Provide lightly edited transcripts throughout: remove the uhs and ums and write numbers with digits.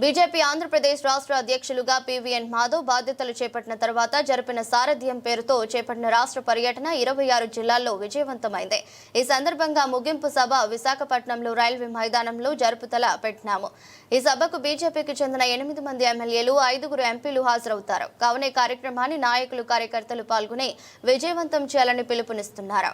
BJP Andhra Pradesh రాష్ట్ర అధ్యక్షులుగా PVN Madhav బాధ్యతలు చేపట్టిన తర్వాత జరిపిన సారథ్యం పేరుతో చేపట్టిన రాష్ట్ర పర్యటన 26 జిల్లాల్లో విజయవంతమైంది. ఈ సందర్భంగా ముగింపు సభ విశాఖపట్నంలో రైల్వే మైదానంలో జరుపుతల పెట్టినాము. ఈ సభకు బీజేపీకి చెందిన 8 మంది ఎమ్మెల్యేలు, 5 ఎంపీలు హాజరవుతారు. కావున ఈ కార్యక్రమాన్ని నాయకులు, కార్యకర్తలు పాల్గొని విజయవంతం చేయాలని పిలుపునిస్తున్నారు.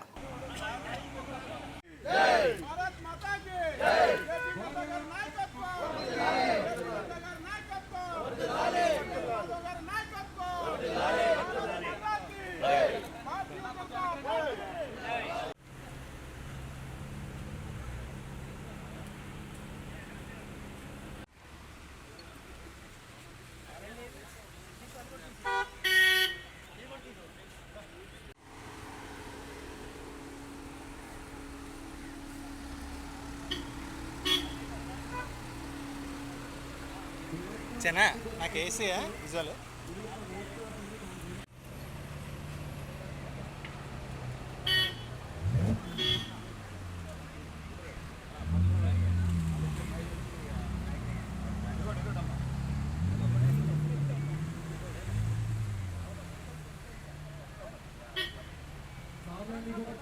చెన్నా నాకు వేసేయా విజువల్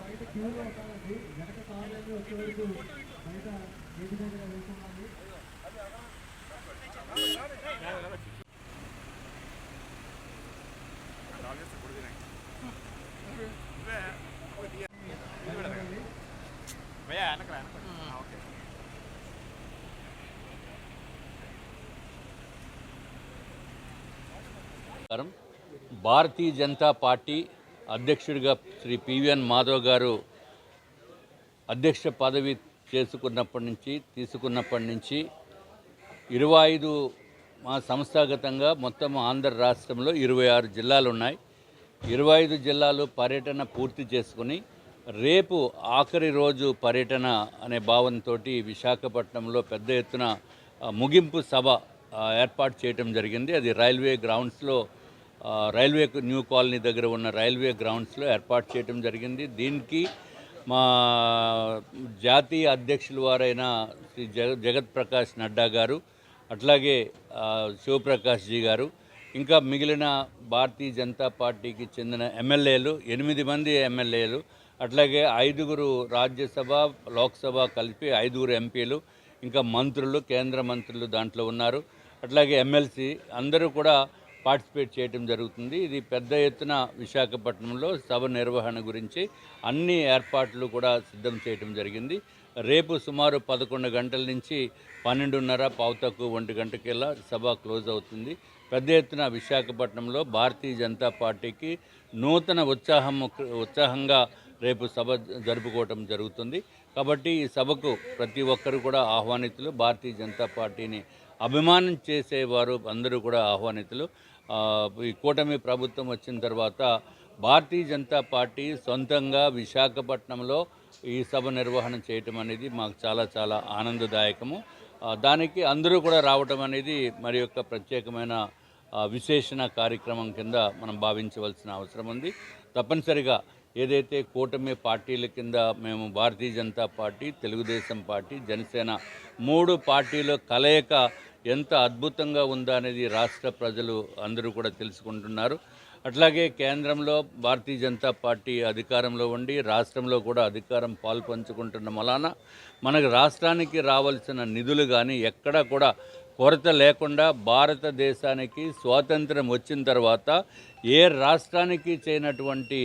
బయట క్యూలో ఉండాలండి. వెనక కార్యాలయం వచ్చే వరకు బయట గేటు దగ్గర వెళ్తున్నాము. భారతీయ జనతా పార్టీ అధ్యక్షుడిగా శ్రీ పీవీఎన్ మాధవ్ గారు అధ్యక్ష పదవి తీసుకున్నప్పటి నుంచి 25 మా సంస్థాగతంగా మొత్తం ఆంధ్ర రాష్ట్రంలో 26 జిల్లాలు ఉన్నాయి. 25 జిల్లాలు పర్యటన పూర్తి చేసుకుని రేపు ఆఖరి రోజు పర్యటన అనే భావంతో విశాఖపట్నంలో పెద్ద ఎత్తున ముగింపు సభ ఏర్పాటు చేయడం జరిగింది. అది రైల్వే గ్రౌండ్స్లో, రైల్వే న్యూ కాలనీ దగ్గర ఉన్న రైల్వే గ్రౌండ్స్లో ఏర్పాటు చేయడం జరిగింది. దీనికి మా జాతీయ అధ్యక్షుల వారైన శ్రీ జగత్ ప్రకాష్ నడ్డా గారు, అట్లాగే శివప్రకాష్ జీ గారు, ఇంకా మిగిలిన భారతీయ జనతా పార్టీకి చెందిన ఎమ్మెల్యేలు, 8 మంది ఎమ్మెల్యేలు, అట్లాగే 5 రాజ్యసభ, లోక్సభ కలిపి 5 ఎంపీలు, ఇంకా మంత్రులు, కేంద్ర మంత్రులు దాంట్లో ఉన్నారు. అట్లాగే ఎమ్మెల్సీ అందరూ కూడా పార్టిసిపేట్ చేయడం జరుగుతుంది. ఇది పెద్ద ఎత్తున విశాఖపట్నంలో సభ నిర్వహణ గురించి అన్ని ఏర్పాట్లు కూడా సిద్ధం చేయడం జరిగింది. రేపు సుమారు 11 గంటల నుంచి 12:30 పావుతక్కువ 1 గంటకెల్లా సభ క్లోజ్ అవుతుంది. పెద్ద ఎత్తున విశాఖపట్నంలో భారతీయ జనతా పార్టీకి నూతన ఉత్సాహంగా రేపు సభ జరుపుకోవటం జరుగుతుంది. కాబట్టి ఈ సభకు ప్రతి ఒక్కరు కూడా ఆహ్వానితులు. భారతీయ జనతా పార్టీని అభిమానం చేసేవారు అందరూ కూడా ఆహ్వానితులు. ఈ కూటమి ప్రభుత్వం వచ్చిన తర్వాత భారతీయ జనతా పార్టీ సొంతంగా విశాఖపట్నంలో ఈ సభ నిర్వహణ చేయటం అనేది మాకు చాలా చాలా ఆనందదాయకము. దానికి అందరూ కూడా రావటం అనేది మరి యొక్క ప్రత్యేకమైన విశేషణ కార్యక్రమం కింద మనం భావించవలసిన అవసరం ఉంది. తప్పనిసరిగా ఏదైతే కూటమి పార్టీల కింద మేము భారతీయ జనతా పార్టీ, తెలుగుదేశం పార్టీ, జనసేన 3 పార్టీల కలయిక ఎంత అద్భుతంగా ఉందా అనేది రాష్ట్ర ప్రజలు అందరూ కూడా తెలుసుకుంటున్నారు. అట్లాగే కేంద్రంలో భారతీయ జనతా పార్టీ అధికారంలో ఉండి రాష్ట్రంలో కూడా అధికారం పాల్పంచుకుంటున్న వలన మనకు రాష్ట్రానికి రావాల్సిన నిధులు కానీ ఎక్కడా కూడా కొరత లేకుండా భారతదేశానికి స్వాతంత్రం వచ్చిన తర్వాత ఏ రాష్ట్రానికి చేయనటువంటి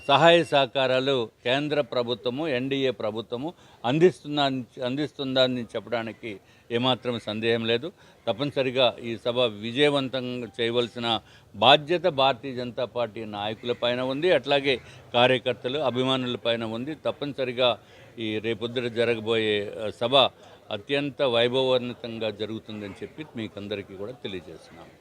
సహాయ సహకారాలు కేంద్ర ప్రభుత్వము, ఎన్డీఏ ప్రభుత్వము అందిస్తుందని చెప్పడానికి ఏమాత్రం సందేహం లేదు. తప్పనిసరిగా ఈ సభ విజయవంతం చేయవలసిన బాధ్యత భారతీయ జనతా పార్టీ నాయకులపైన ఉంది, అట్లాగే కార్యకర్తలు, అభిమానులపైన ఉంది. తప్పనిసరిగా ఈ రేపొద్దున జరగబోయే సభ అత్యంత వైభవోన్నతంగా జరుగుతుందని చెప్పి మీకందరికీ కూడా తెలియజేస్తున్నాను.